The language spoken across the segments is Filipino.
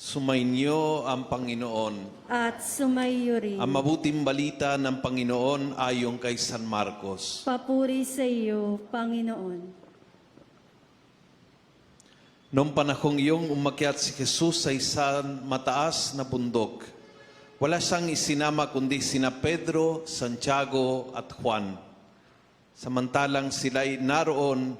Sumainyo ang Panginoon. At sumaiyo rin. Ang mabuting balita ng Panginoon ayon kay San Marcos. Papuri sa iyo, Panginoon. Noong panahong iyong umakyat si Jesus sa isang mataas na bundok, wala siyang isinama kundi sina Pedro, Santiago at Juan. Samantalang sila'y naroon,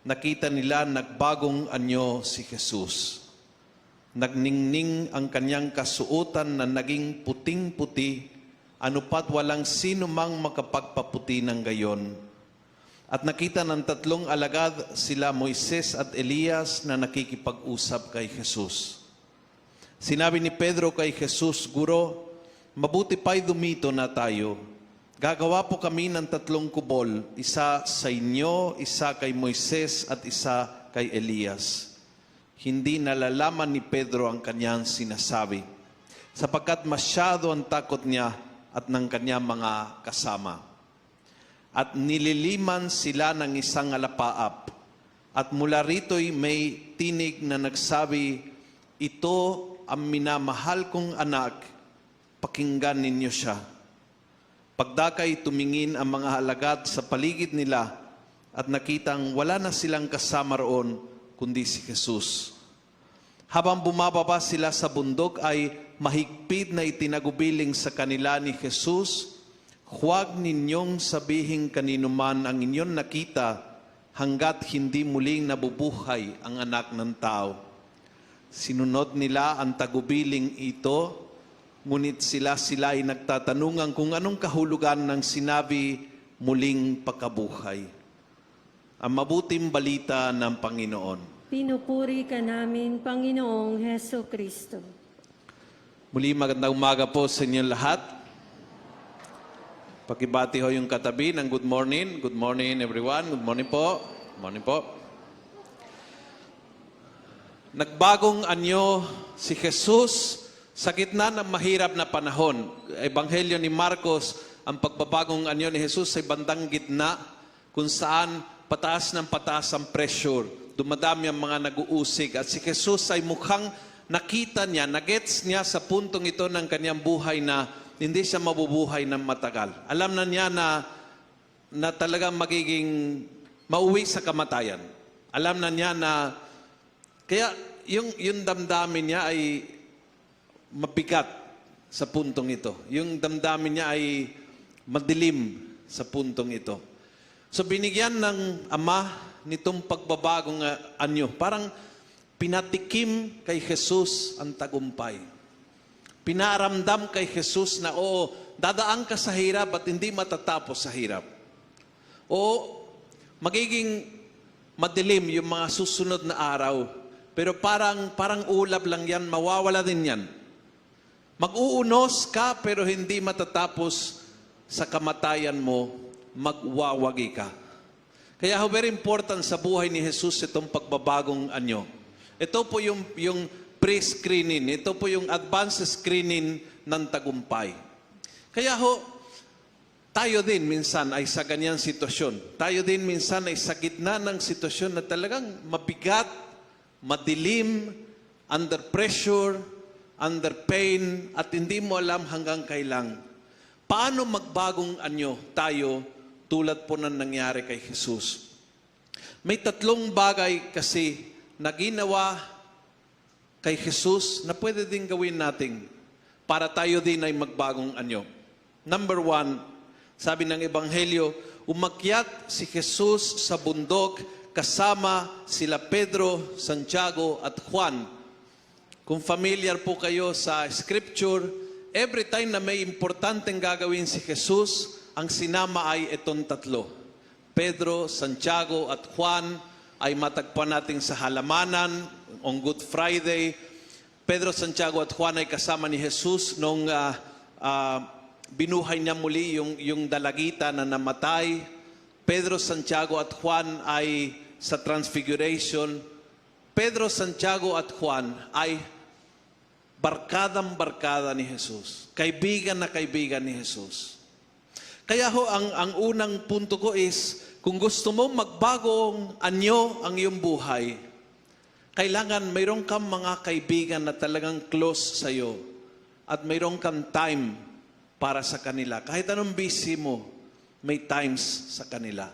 nakita nila nagbagong anyo si Jesus. Nagningning ang kanyang kasuotan na naging puting-puti, anupat walang sino mang makapagpaputi ng gayon. At nakita ng tatlong alagad sila Moises at Elias na nakikipag-usap kay Jesus. Sinabi ni Pedro kay Jesus, "Guro, mabuti pa'y dumito na tayo. Gagawa po kami ng 3 kubol, isa sa inyo, isa kay Moises at isa kay Elias." Hindi nalalaman ni Pedro ang kanyang sinasabi, sapagkat masyado ang takot niya at ng kanyang mga kasama. At nililiman sila ng isang alapaap, at mula rito'y may tinig na nagsabi, "Ito ang minamahal kong anak, pakinggan ninyo siya." Pagdakay tumingin ang mga alagad sa paligid nila at nakitang wala na silang kasama roon kundi si Jesus. Habang bumababa sila sa bundok ay mahigpit na itinagubiling sa kanila ni Jesus, "Huwag ninyong sabihin kanino man ang inyong nakita hanggat hindi muling nabubuhay ang anak ng tao." Sinunod nila ang tagubiling ito, ngunit sila ay nagtatanungan kung anong kahulugan ng sinabi muling pagkabuhay. Ang mabuting balita ng Panginoon. Pinupuri ka namin, Panginoong Heso Kristo. Muli magandang umaga po sa inyong lahat. Pakibati ho yung katabi ng good morning. Good morning everyone. Good morning po. Good morning po. Nagbagong anyo si Jesus sa gitna ng mahirap na panahon. Ebanghelyo ni Marcos, ang pagbabagong anyo ni Jesus ay bandang gitna kung saan pataas ng pataas ang pressure. Dumadami ang mga nag-uusig. At si Jesus ay mukhang nakita niya, nagets niya sa puntong ito ng kanyang buhay na hindi siya mabubuhay ng matagal. Alam na niya na talagang magiging mauwi sa kamatayan. Alam na niya na, kaya yung damdamin niya ay mabigat sa puntong ito. Yung damdamin niya ay madilim sa puntong ito. So binigyan ng Ama nitong pagbabagong anyo. Parang pinatikim kay Jesus ang tagumpay. Pinaramdam kay Jesus na, oo, dadaan ka sa hirap at hindi matatapos sa hirap. Oo, magiging madilim yung mga susunod na araw. Pero parang ulap lang yan, mawawala din yan. Mag-uunos ka pero hindi matatapos sa kamatayan mo, magwawagi ka. Kaya very important sa buhay ni Jesus itong pagbabagong anyo. Ito po yung pre-screening, ito po yung advanced screening ng tagumpay. Kaya tayo din minsan ay sa ganyang sitwasyon. Tayo din minsan ay sa gitna ng sitwasyon na talagang mabigat, madilim, under pressure, under pain, at hindi mo alam hanggang kailan. Paano magbagong anyo tayo tulad po ng nangyari kay Jesus? May 3 bagay kasi na ginawa kay Jesus na pwede din gawin natin para tayo din ay magbagong anyo. Number 1, sabi ng Ebanghelyo, umakyat si Jesus sa bundok kasama sila Pedro, Santiago at Juan. Kung familiar po kayo sa scripture, every time na may importanteng gagawin si Jesus, ang sinama ay itong 3. Pedro, Santiago at Juan ay matagpuan natin sa halamanan on Good Friday. Pedro, Santiago at Juan ay kasama ni Jesus nung binuhay niya muli yung dalagita na namatay. Pedro, Santiago at Juan ay sa Transfiguration. Pedro, Santiago at Juan ay barkadang-barkada ni Jesus. Kaibigan na kaibigan ni Jesus. Kaya ang unang punto ko is, kung gusto mo magbagong anyo ang iyong buhay, Kailangan mayroon kang mga kaibigan na talagang close sa iyo at mayroon kang time para sa kanila. Kahit anong busy mo, may times sa kanila.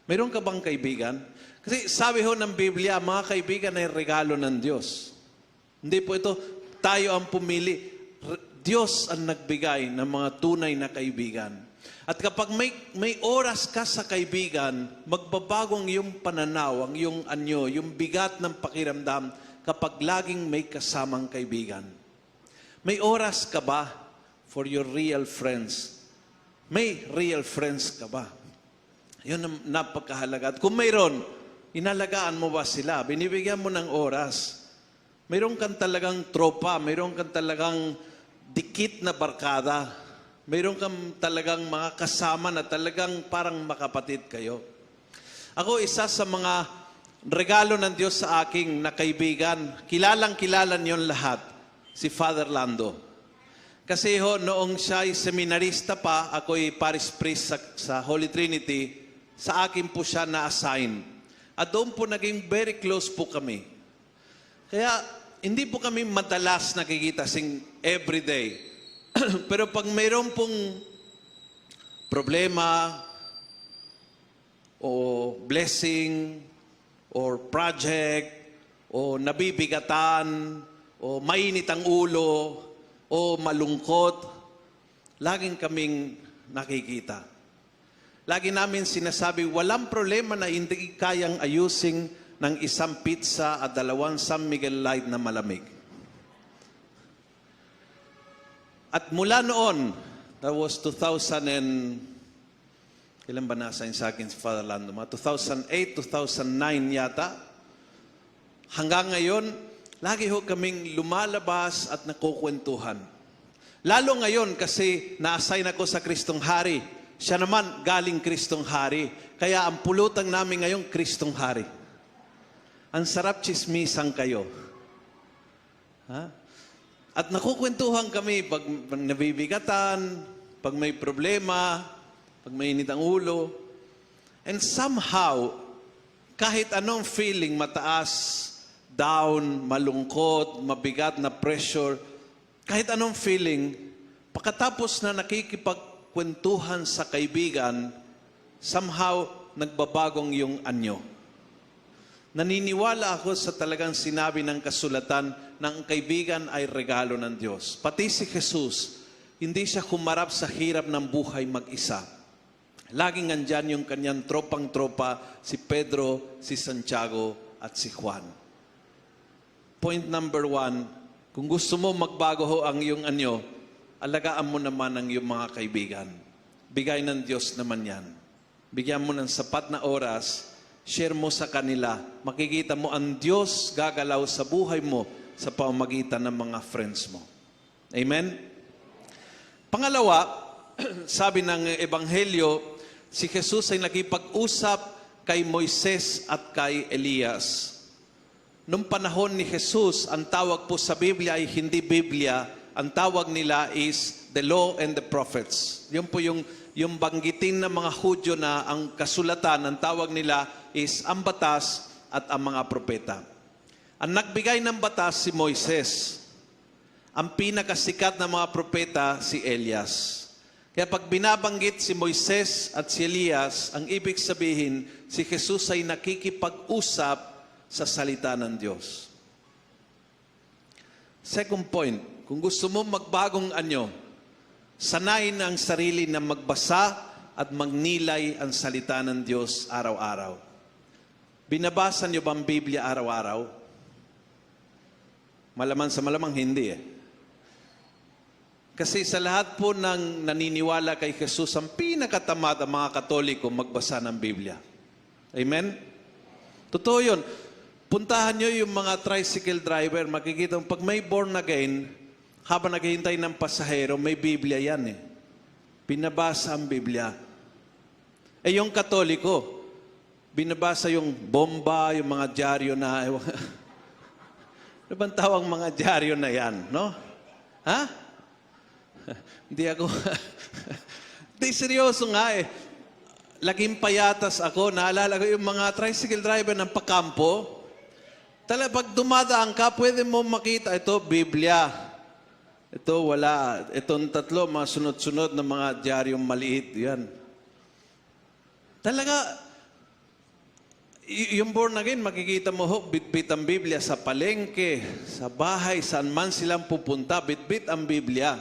Mayroon ka bang kaibigan? Kasi sabi ho ng Biblia, mga kaibigan ay regalo ng Diyos. Hindi po ito, tayo ang pumili. Diyos ang nagbigay ng mga tunay na kaibigan. At kapag may oras ka sa kaibigan, magbabagong yung pananaw, ang yung anyo, yung bigat ng pakiramdam kapag laging may kasamang kaibigan. May oras ka ba for your real friends? May real friends ka ba? Yun ang napakahalaga. At kung mayroon, inalagaan mo ba sila? Binibigyan mo ng oras. Mayroon kang talagang tropa, mayroon kang talagang dikit na barkada. Mayroon kang talagang mga kasama na talagang parang makapatid kayo. Ako, isa sa mga regalo ng Diyos sa aking na kaibigan, kilalang-kilala niyon lahat, si Father Lando. Kasi ho, noong siya ay seminarista pa, ako'y parish priest sa Holy Trinity, sa akin po siya na-assign. At doon po naging very close po kami. Kaya, hindi po kami madalas nakikita sing everyday. Pero pag mayroon pong problema o blessing or project o nabibigatan o mainit ang ulo o malungkot, laging kaming nakikita. Lagi namin sinasabi, walang problema na hindi kayang ayusin ng isang pizza at 2 San Miguel Light na malamig. At mula noon, that was 2000 and, kailan ba nasa sa akin si Father Lando? Mga 2008, 2009 yata. Hanggang ngayon, lagi ho kaming lumalabas at nakukwentuhan. Lalo ngayon kasi na-assign ako sa Kristong Hari. Siya naman galing Kristong Hari. Kaya ang pulutang namin ngayon, Kristong Hari. Ang sarap chismisan kayo. Ha? At nakukwentuhan kami pag nabibigatan, pag may problema, pag may init ang ulo. And somehow, kahit anong feeling, mataas, down, malungkot, mabigat na pressure, kahit anong feeling, pagkatapos na nakikipagkwentuhan sa kaibigan, somehow nagbabagong yung anyo. Naniniwala ako sa talagang sinabi ng kasulatan na ang kaibigan ay regalo ng Diyos. Pati si Jesus, hindi siya humarap sa hirap ng buhay mag-isa. Laging nandyan yung kanyang tropang-tropa, si Pedro, si Santiago, at si Juan. Point number 1, kung gusto mo magbago ho ang iyong anyo, alagaan mo naman ang iyong mga kaibigan. Bigay ng Diyos naman yan. Bigyan mo ng sapat na oras, share mo sa kanila, makikita mo ang Diyos gagalaw sa buhay mo sa pamamagitan ng mga friends mo. Amen? Pangalawa, sabi ng Ebanghelyo, si Jesus ay nakipag-usap kay Moises at kay Elias. Nung panahon ni Jesus, ang tawag po sa Biblia ay hindi Biblia, ang tawag nila is the law and the prophets. Yun po yung banggitin ng mga Hudyo na ang kasulatan, ang tawag nila is ang batas at ang mga propeta. Ang nagbigay ng batas si Moises. Ang pinakasikat na mga propeta si Elias. Kaya pag binabanggit si Moises at si Elias, ang ibig sabihin, si Jesus ay nakikipag-usap sa salita ng Diyos. Second point, kung gusto mo magbagong anyo, sanayin ang sarili na magbasa at magnilay ang salita ng Diyos araw-araw. Binabasa niyo ba ang Biblia araw-araw? Malaman sa malamang hindi eh. Kasi sa lahat po ng naniniwala kay Jesus, ang pinakatamad ang mga Katoliko magbasa ng Biblia. Amen? Totoo yun. Puntahan niyo yung mga tricycle driver, makikita mo, pag may born again, habang naghihintay ng pasahero, may Biblia yan eh. Binabasa ang Biblia. Eh yung Katoliko, binabasa yung bomba, yung mga dyaryo na, ano bang tawag mga dyaryo na yan, no? Ha? Hindi ako, hindi seryoso nga eh. Laging payatas ako, naalala ko yung mga tricycle driver ng pakampo, Talaga, pag dumadaan ka, pwede mo makita, ito, Biblia. Ito, wala. Itong tatlo, mga sunod-sunod na mga diaryong maliit. Yan. Talaga, yung born again, makikita mo, bit-bit ang Biblia sa palengke, sa bahay, saan man silang pupunta, bit-bit ang Biblia.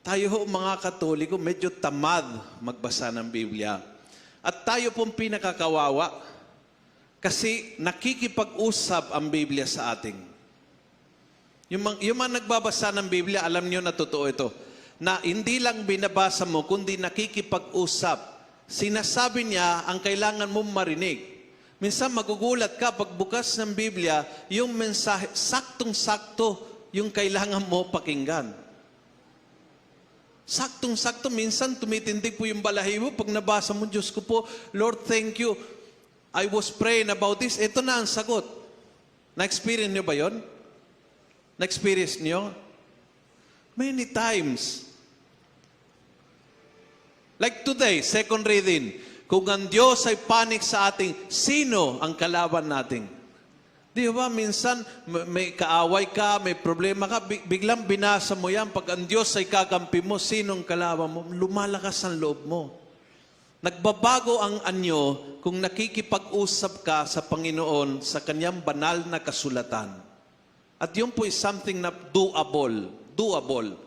Tayo ho, mga Katoliko, medyo tamad magbasa ng Biblia. At tayo pong pinakakawawa. Kasi nakikipag-usap ang Biblia sa ating. Yung mga nagbabasa ng Biblia, alam niyo na totoo ito. Na hindi lang binabasa mo, kundi nakikipag-usap. Sinasabi niya ang kailangan mong marinig. Minsan magugulat ka pag bukas ng Biblia, yung mensahe, saktong-sakto yung kailangan mo pakinggan. Saktong-sakto, minsan tumitindig po yung balahibo. Pag nabasa mo, Diyos ko po, Lord, thank you. I was praying about this. Ito na ang sagot. Na-experience nyo ba yun? Na-experience nyo? Many times. Like today, second reading. Kung ang Diyos ay panik sa ating, sino ang kalaban natin? Di ba, minsan may kaaway ka, may problema ka, biglang binasa mo yan. Pag ang Diyos ay kakampi mo, sino ang kalaban mo? Lumalakas ang loob mo. Nagbabago ang anyo kung nakikipag-usap ka sa Panginoon sa kanyang banal na kasulatan. At yun po is something na doable. Doable.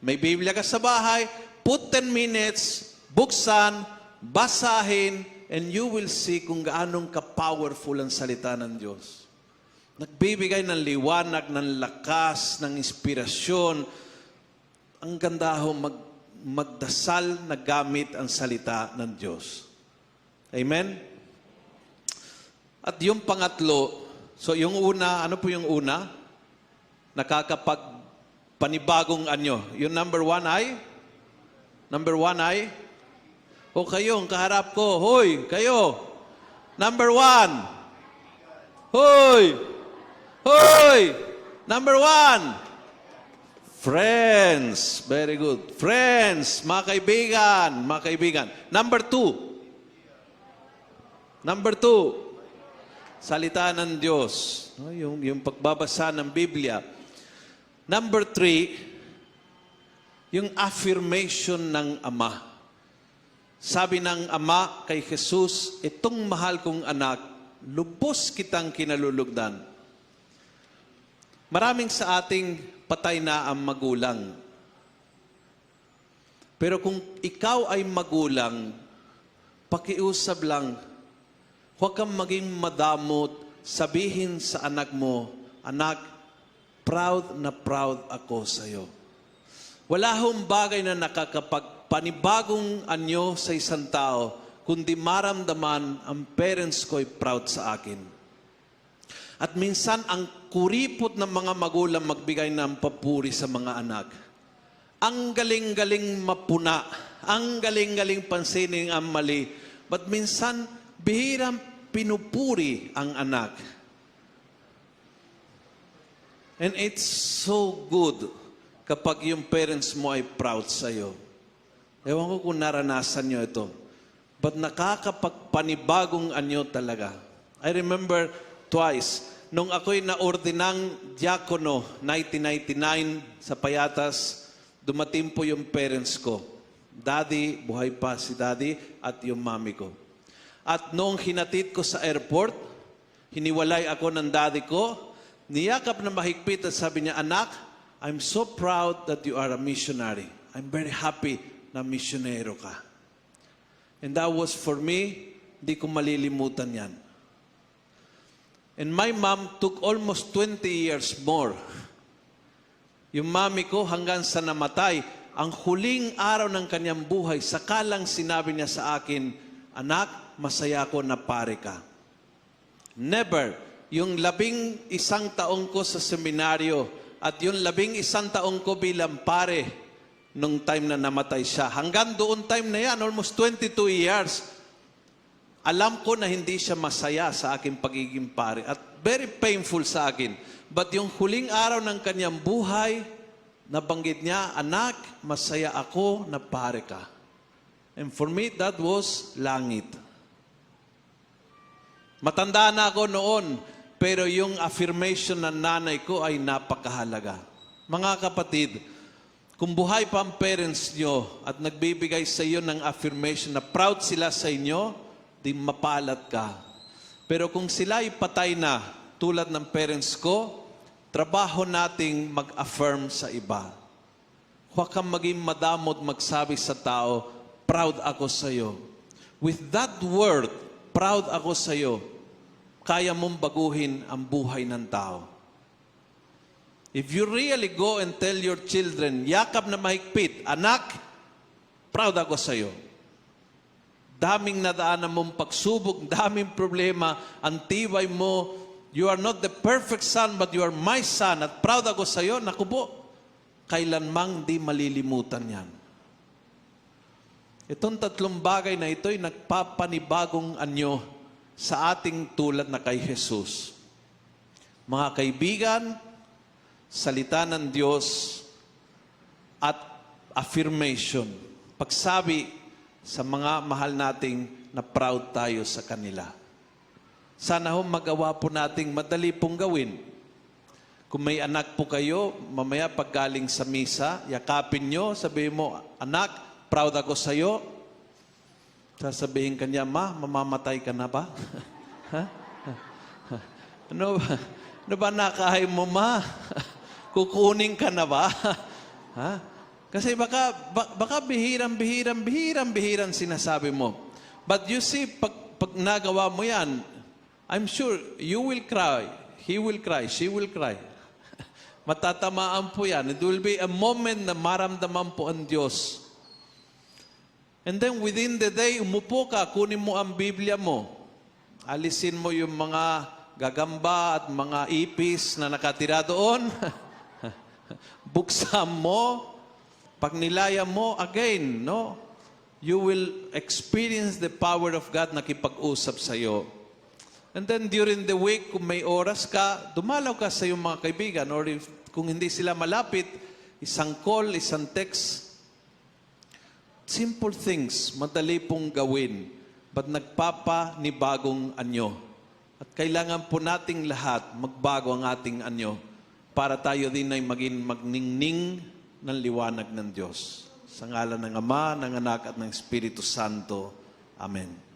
May Biblia ka sa bahay, put 10 minutes, buksan, basahin, and you will see kung gaanong ka-powerful ang salita ng Diyos. Nagbibigay ng liwanag, ng lakas, ng inspirasyon. Ang ganda ho magdasal na gamit ang salita ng Diyos. Amen? At yung pangatlo, so yung una, ano po yung una? Nakakapagpanibagong anyo. Yung number one ay? O kayo, ang kaharap ko, hoy, kayo. Number one. Hoy! Number one. Friends. Very good. Friends. Mga kaibigan. Number two. Salita ng Diyos. Yung pagbabasa ng Biblia. Number three, yung affirmation ng Ama. Sabi ng Ama kay Jesus, itong mahal kong anak, lubos kitang kinalulugdan. Maraming sa ating patay na ang magulang. Pero kung ikaw ay magulang, pakiusap lang, huwag kang maging madamot, sabihin sa anak mo, anak, proud na proud ako sa iyo. Wala hong bagay na nakakapagpanibagong anyo sa isang tao, kundi maramdaman ang parents ko ay proud sa akin. At minsan, ang kuripot ng mga magulang magbigay ng papuri sa mga anak. Ang galing-galing mapuna, ang galing-galing pansinin ang mali. But minsan, bihirang pinupuri ang anak. And it's so good kapag yung parents mo ay proud sa'yo. Ewan ko kung naranasan nyo ito. But nakakapagpanibagong anyo talaga. I remember twice, nung ako'y naordinang diakono, 1999, sa Payatas, dumating po yung parents ko. Daddy, buhay pa si Daddy, at yung mami ko. At noong hinatid ko sa airport, hiniwalay ako ng Daddy ko, niyakap na mahigpit at sabi niya, anak, I'm so proud that you are a missionary. I'm very happy na misyonero ka. And that was for me, hindi ko malilimutan yan. And my mom took almost 20 years more. Yung mami ko hanggang sa namatay, ang huling araw ng kanyang buhay, sakalang sinabi niya sa akin, anak, masaya ko na pare ka. Never. Yung 11 taong ko sa seminaryo at yung 11 taong ko bilang pare nung time na namatay siya. Hanggang doon time na yan, almost 22 years, alam ko na hindi siya masaya sa aking pagiging pare at very painful sa akin. But yung huling araw ng kanyang buhay, nabanggit niya, anak, masaya ako na pare ka. And for me, that was langit. Matanda na ako noon, pero yung affirmation ng nanay ko ay napakahalaga. Mga kapatid, kung buhay pa ang parents nyo at nagbibigay sa iyo ng affirmation na proud sila sa inyo, di mapalat ka. Pero kung sila ay patay na, tulad ng parents ko, trabaho nating mag-affirm sa iba. Huwag kang maging madamot magsabi sa tao, proud ako sa iyo. With that word, proud ako sa iyo, kaya mong baguhin ang buhay ng tao. If you really go and tell your children, yakap na mahigpit, anak, proud ako sa iyo. Daming nadaanan mong pagsubok, daming problema, ang tibay mo, you are not the perfect son, but you are my son, at proud ako sa iyo, naku po, kailanmang di malilimutan yan. Itong tatlong bagay na ito ay nagpapanibagong anyo sa ating tulad na kay Jesus. Mga kaibigan, salita ng Diyos at affirmation. Pagsabi sa mga mahal nating na proud tayo sa kanila. Sana ho magawa po nating madali pong gawin. Kung may anak po kayo, mamaya pag galing sa misa, yakapin nyo, sabihin mo, anak, proud ako sa iyo. Sasabihin kanya, ma, mamamatay ka na ba? Ha? Ano ba nakahay mo, ma? Kukunin ka na ba? Ha? Kasi baka bihirang sinasabi mo. But you see, pag nagawa mo yan, I'm sure you will cry, he will cry, she will cry. Matatamaan po yan. It will be a moment na maramdaman po ang Diyos. And then within the day, umupo ka, kunin mo ang Biblia mo. Alisin mo yung mga gagamba at mga ipis na nakatira doon. Buksan mo. Pag nilaya mo, again, no? You will experience the power of God na kipag-usap sa iyo. And then during the week, kung may oras ka, dumalaw ka sa iyong mga kaibigan. Or kung hindi sila malapit, isang call, isang text. Simple things, madali pong gawin. But nagpapanibagong anyo. At kailangan po nating lahat magbago ang ating anyo para tayo din ay maging magningning ng liwanag ng Diyos. Sa ngalan ng Ama, ng Anak at ng Espiritu Santo. Amen.